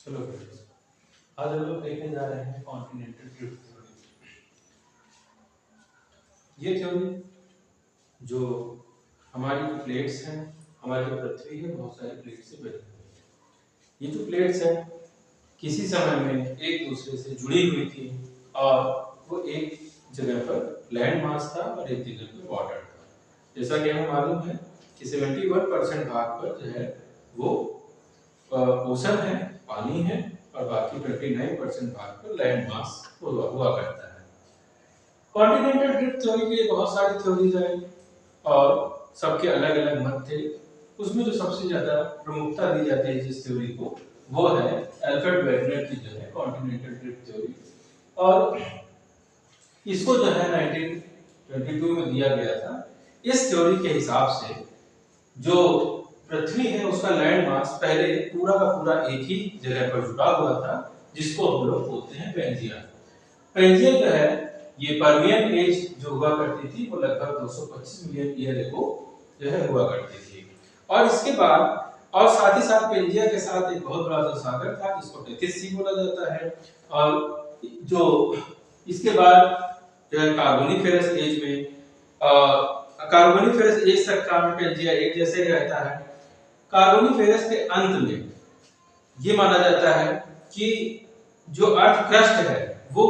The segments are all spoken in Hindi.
चलो फ्रेंड्स, आज हम लोग देखने जा रहे हैं कॉन्टिनेंटल ड्रिफ्ट थ्योरी। ये थ्योरी जो हमारी जो प्लेट्स हैं, हमारी जो पृथ्वी है, बहुत सारे प्लेट से बनी हुई है। ये जो प्लेट्स हैं किसी समय में एक दूसरे से जुड़ी हुई थी और वो एक जगह पर लैंड मास था और एक जगह पर वाटर था। जैसा कि हमें मालूम है कि 71% भाग पर जो है वो ओशन है, पानी है, और बाकी 29% भाग पर लैंड मास हुआ करता है। कॉन्टिनेंटल ड्रिफ्ट थ्योरी के लिए बहुत सारी थ्योरीज आई और सबके अलग अलग मत थे। उसमें जो सबसे ज्यादा प्रमुखता दी जाती है जिस थ्योरी को, वो है अल्फ्रेड वेगनर की जो है कॉन्टिनेंटल ड्रिफ्ट थ्योरी। और इसको जो है 1922 में दिया गया था। इस थ्योरी के हिसाब से जो पृथ्वी है उसका लैंड मास पहले पूरा का पूरा एक ही जगह पर जुड़ा हुआ था, जिसको हम लोग बोलते हैं पेंजिया। पेंजिया जो है ये पर्मियन एज जो हुआ करती थी वो लगभग 225 मिलियन ईयर एगो जो है हुआ करती थी। और इसके बाद और साथ ही साथ पेंजिया के साथ एक बहुत बड़ा जो सागर था जिसको टेथिस सी बोला जाता है। और जो इसके बाद जो है कार्बोनिफेरस एज में कार्बोनिफेरस एज तक का पेंजिया एक जैसे ही रहता है। कार्बोनिफेरस के अंत में ये माना जाता है कि जो अर्थ क्रस्ट है वो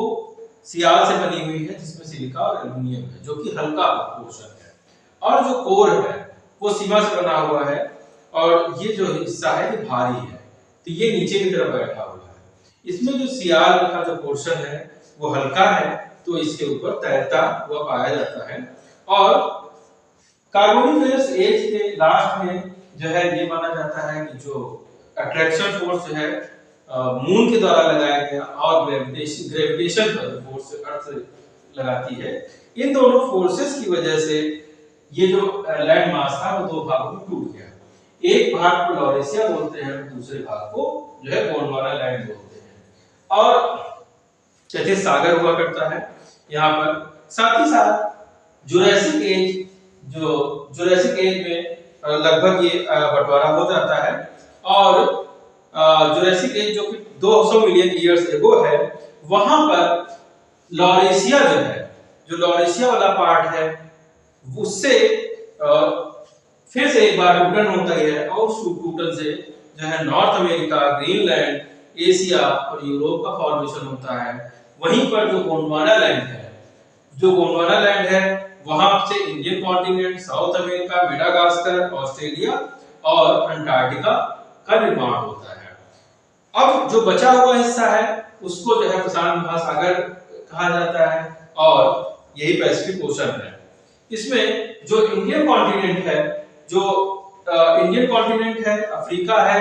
सियाल से बनी हुई है, जिसमें सिलिका और एल्युमिनियम है जो कि हल्का पोर्शन है, और जो कोर है वो सीमा से बना हुआ है, और ये जो हिस्सा है ये भारी है, तो ये नीचे की तरफ बैठा हुआ है। इसमें जो सियाल का जो पोर्शन है वो हल्का है, तो इसके ऊपर तैरता हुआ पाया जाता है। और कार्बोनिफेरस एज के लास्ट में जो है ये माना जाता है कि जो अट्रैक्शन फोर्स जो है मून के द्वारा लगाया गया और ग्रेविटेशन पर फोर्स अर्थ लगाती है, इन दोनों फोर्सेस की वजह से ये जो लैंड मास था वो दो भागों में टूट गया। एक भाग को लॉरेशिया बोलते हैं, दूसरे भाग को जो है गोंडवाना लैंड बोलते हैं। और जैसे सागर हुआ करता है यहाँ पर। साथ ही साथ जुरासिक एज में लगभग ये बंटवारा हो जाता है, और जुरासिक एज जो कि 200 मिलियन ईयर्स एगो है, वहां पर लॉरेशिया जो है, जो लॉरेशिया वाला पार्ट है उससे फिर से एक बार टूटन होता है, और उस टूटन से जो है नॉर्थ अमेरिका, ग्रीनलैंड, एशिया और यूरोप का फॉर्मेशन होता है। वहीं पर जो गोंडवाना लैंड है, जो गोंडवाना लैंड है वहां से Indian continent, south America, Madagascar, Australia और अंटार्कटिका का निर्माण होता है। अब जो बचा हुआ हिस्सा है उसको जो है प्रशांत महासागर कहा जाता है, और यही पैसिफिक ओशन है। इसमें जो इंडियन कॉन्टिनेंट है, इंडियन कॉन्टिनेंट है, अफ्रीका है,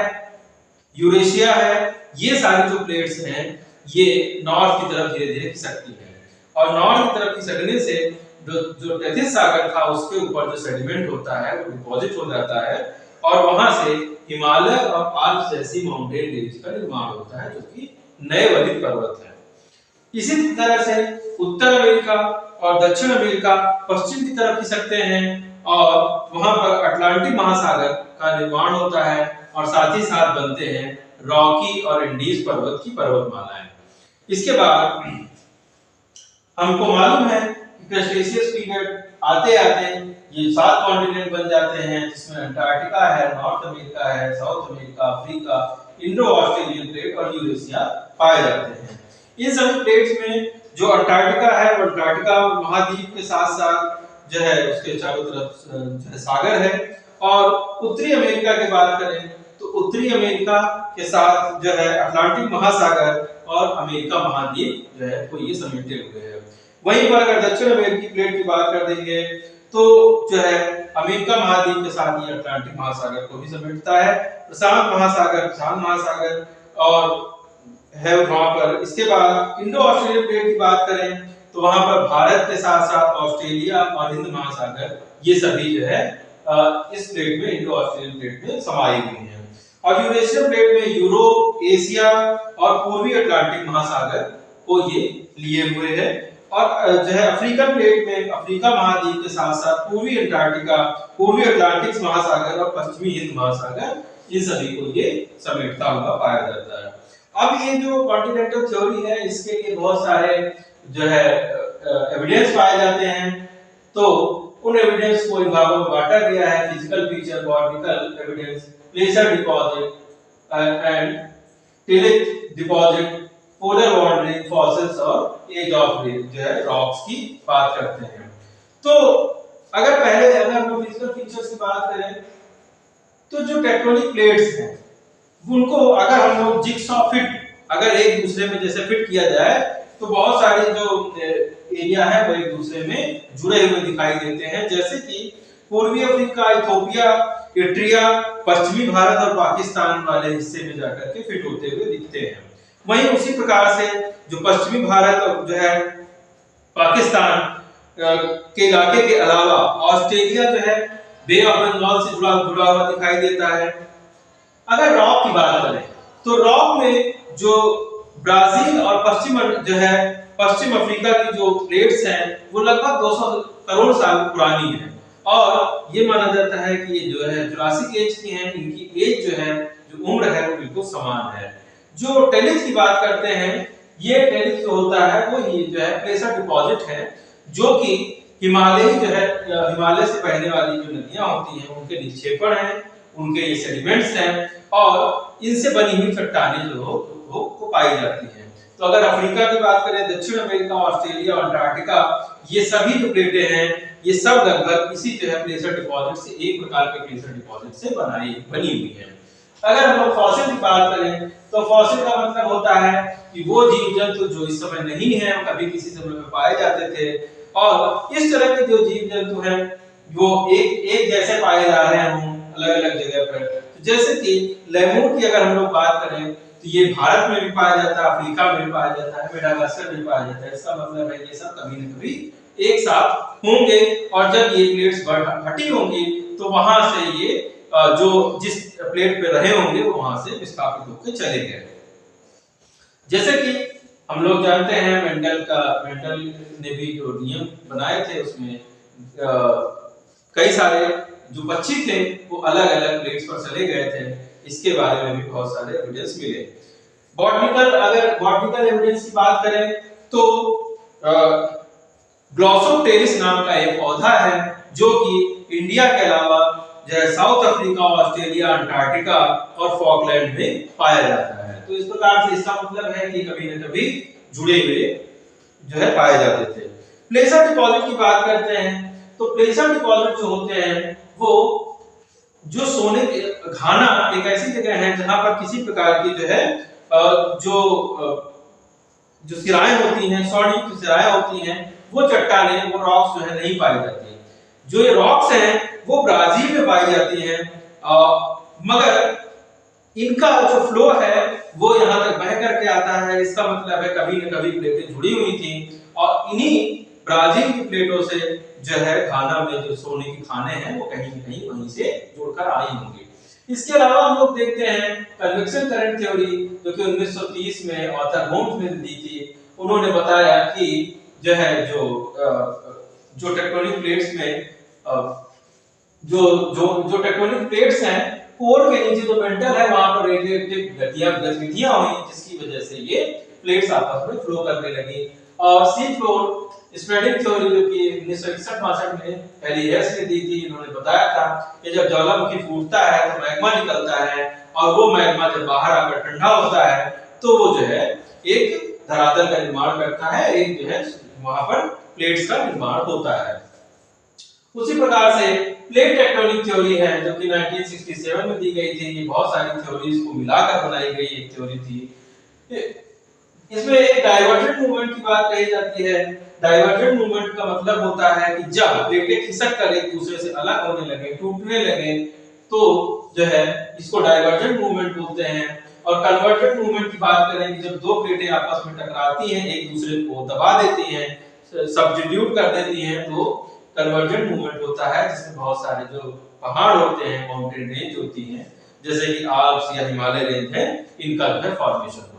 यूरेशिया है, ये सारी जो प्लेट्स हैं ये नॉर्थ की तरफ धीरे धीरे खिसकती है, और नॉर्थ की तरफ खिसकने से जो टेथिस सागर था उसके ऊपर जो सेडिमेंट होता है वो डिपॉजिट हो जाता है, और वहां से हिमालय और आल्प्स जैसी माउंटेन रेंज का निर्माण होता है जो कि नए वर्णित पर्वत है। इसी तरह से उत्तर अमेरिका और दक्षिण अमेरिका पश्चिम की तरफ खिसकते हैं, और वहां पर अटलांटिक महासागर का निर्माण होता है, और साथ ही साथ बनते हैं रॉकी और इंडीज पर्वत की पर्वतमालाएं। इसके बाद हमको मालूम है कि क्रेटेशियस पीरियड आते आते ये 7 कॉन्टिनेंट बन जाते हैं, जिसमें अंटार्कटिका है, नॉर्थ अमेरिका है, south America, Africa, Indo Australian plate और यूरेशिया पाए जाते हैं। इन सभी प्लेट्स में जो अंटार्कटिका है वो अंटार्कटिका महाद्वीप के साथ साथ जो है उसके चारों तरफ सागर है। और उत्तरी अमेरिका की बात करें तो उत्तरी अमेरिका के साथ जो है अटलांटिक महासागर और अमेरिका महाद्वीप जो है वो ये समेटे हुए हैं। वहीं पर अगर दक्षिण अमेरिकी प्लेट की बात कर देंगे तो जो है अमेरिका महाद्वीप के साथ ये अटलांटिक महासागर को भी समेटता है, प्रशांत महासागर और है वहां पर। इसके बाद इंडो ऑस्ट्रेलियन प्लेट की बात करें तो वहां पर भारत के साथ साथ ऑस्ट्रेलिया और हिंद महासागर ये सभी जो है इस प्लेट में, इंडो ऑस्ट्रेलियन प्लेट में समाई हुई है। और यूरेशियन प्लेट में यूरोप, एशिया और पूर्वी अटलांटिक महासागर को ये लिए हुए है। और जो है अफ्रीकन प्लेट में अफ्रीका महाद्वीप के साथ साथ पूर्वी अंटार्कटिका, पूर्वी अटलांटिक महासागर और पश्चिमी हिंद महासागर, इन सभी को ये समेटता हुआ पाया जाता है। अब ये जो कॉन्टिनेंटल थ्योरी है इसके लिए बहुत सारे जो है एविडेंस पाए जाते हैं। तो उन एविडेंस को इन भागों में बांटा गया है, physical feature, botanical evidence, placer deposit and tillite deposit, polar boundary, fossils और एज ऑफ जो है रॉक्स की बात करते हैं। तो अगर हम लोग फिजिकल फीचर्स की बात करें तो जो टेक्टोनिक प्लेट्स हैं उनको अगर हम लोग जिग्सॉ फिट अगर एक दूसरे में जैसे फिट किया जाए तो बहुत सारे जो एरिया है वो एक दूसरे में जुड़े हुए दिखाई देते हैं, जैसे कि पूर्वी अफ्रीका, इथोपिया, इरिट्रिया, पश्चिमी भारत और पाकिस्तान वाले हिस्से में जाकर के फिट होते हुए दिखते हैं। वहीं उसी प्रकार से जो पश्चिमी भारत और जो है पाकिस्तान के इलाके के अलावा ऑस्ट्रेलिया जो है बे ऑफ बंगाल से जुड़ा हुआ दिखाई देता है। अगर रॉक की बात करें तो रॉक में जो ब्राजील और पश्चिम अफ्रीका की जो प्लेट्स हैं वो लगभग 200 करोड़ साल पुरानी है और ये माना जाता है कि ये जो है जुरासिक एज की हैं, इनकी एज जो है जो उम्र है वो बिल्कुल समान है। जो टेलिथ की बात करते हैं, ये टेलिथ जो होता है वो ये जो है प्लेसर डिपॉजिट है जो कि हिमालय से बहने वाली जो नदियां होती हैं उनके निक्षेपण हैं, उनके ये सेडिमेंट्स हैं और इनसे बनी हुई चट्टानें जो वो पाई जाती हैं। तो अगर अफ्रीका की बात करें, दक्षिण अमेरिका, ऑस्ट्रेलिया और अंटार्कटिका, ये सभी जो प्लेटें हैं ये सब लगभग इसी जो है प्लेसर डिपॉजिट से एक प्रकार के प्लेसर डिपॉजिट से बनी हुई हैं। अगर हम लोग फॉसिल की बात करें तो फॉसिल का मतलब होता है कि वो जीव जंतु जो इस समय नहीं है कभी किसी समय में पाए जाते थे और इस तरह के जो जीव जंतु हैं वो एक जैसे पाए जा रहे हों अलग-अलग जगह पर। जैसे कि लेमूर की अगर हम लोग बात करें तो ये भारत में भी पाया जाता है, अफ्रीका में भी पाया जाता है, मेडागास्कर में भी पाया जाता है। इसका मतलब है ये सब कभी न कभी एक साथ होंगे और जब ये प्लेट्स हटी होंगी तो वहां से ये जो जिस प्लेट पे रहे होंगे वो वहां से विस्थापित होकर चले गए। जैसे कि हम लोग जानते हैं मेंडल ने भी जो नियम बनाए थे उसमें कई सारे जो पक्षी थे वो अलग-अलग प्लेट्स पर चले गए थे, इसके बारे में भी बहुत सारे एविडेंस मिले। बॉटनिकल एविडेंस की बात करें तो ग्लॉसोप्टेरिस नाम का एक पौधा है जो कि इंडिया के अलावा जो है साउथ अफ्रीका, ऑस्ट्रेलिया, अंटार्कटिका और फॉकलैंड में पाया जाता है। तो इस प्रकार से इसका मतलब है कि कभी न कभी जुड़े हुए जो है पाए जाते थे। प्लेसर डिपॉजिट की बात करते हैं तो प्लेसर डिपॉजिट जो होते हैं वो जो सोने के घाना एक ऐसी जगह है जहां पर किसी प्रकार की जो है जो सिराएं होती हैं, स्वर्ण सिराएं होती हैं, वो चट्टानें, वो रॉक्स जो है नहीं पाई जाती। जो ये रॉक्स हैं वो ब्राजील में पाई जाती हैं मगर इनका जो फ्लो है वो यहाँ तक बह करके आता है। इसका मतलब है कभी न कभी प्लेटें जुड़ी हुई थी और इन्हीं ब्राजील की प्लेटों से जो है घाना में जो सोने की खाने हैं वो कहीं न कहीं वहीं से जुड़कर आई होंगी। इसके अलावा हम लोग देखते हैं कन्वेक्शन करंट थ्योरी जो कि 1930 में ऑथर होम्स ने दी थी। उन्होंने बताया कि जो है जो टेक्टोनिक प्लेट्स में जो टेक्टोनिक प्लेट्स हैं कोर के नीचे जो मेंटल है वहां पर रेडिएटिव गतिविधियां हुई जिसकी वजह से ये प्लेट्स आपस में फ्लो करने लगी। और सी फ्लोर स्प्रेडिंग थ्योरी जो कि 1961-62 में एलियस ने दी थी, इन्होंने बताया था कि जब ज्वालामुखी फूटता है तो मैग्मा निकलता है और वो मैग्मा जब बाहर आकर ठंडा होता है तो वो जो है एक धरातल का निर्माण करता है, एक जो है वहां पर प्लेट्स का निर्माण होता है। उसी प्रकार से प्लेट टेक्टोनिक थ्योरी है जो कि 1967 में दी गई थी। ये बहुत सारी थ्योरीज को मिलाकर बनाई गई एक थ्योरी थी। इसमें एक डाइवर्जेंट मूवमेंट की बात कही जाती है। डाइवर्जेंट मूवमेंट का मतलब होता है कि जब प्लेटें खिसक कर एक दूसरे से अलग होने लगे, टूटने लगे, तो जो है इसको डाइवर्जेंट मूवमेंट बोलते हैं। और कन्वर्जेंट मूवमेंट की बात करें कि जब दो प्लेटें आपस में टकराती हैं, एक दूसरे को दबा देती हैं, सब्स्टिट्यूट कर देती हैं, तो कन्वर्जेंट मूवमेंट होता है जिसमें बहुत सारे जो पहाड़ होते हैं, माउंटेन रेंज होती हैं, जैसे कि आल्प्स या हिमालय रेंज है, इनका जो है फॉर्मेशन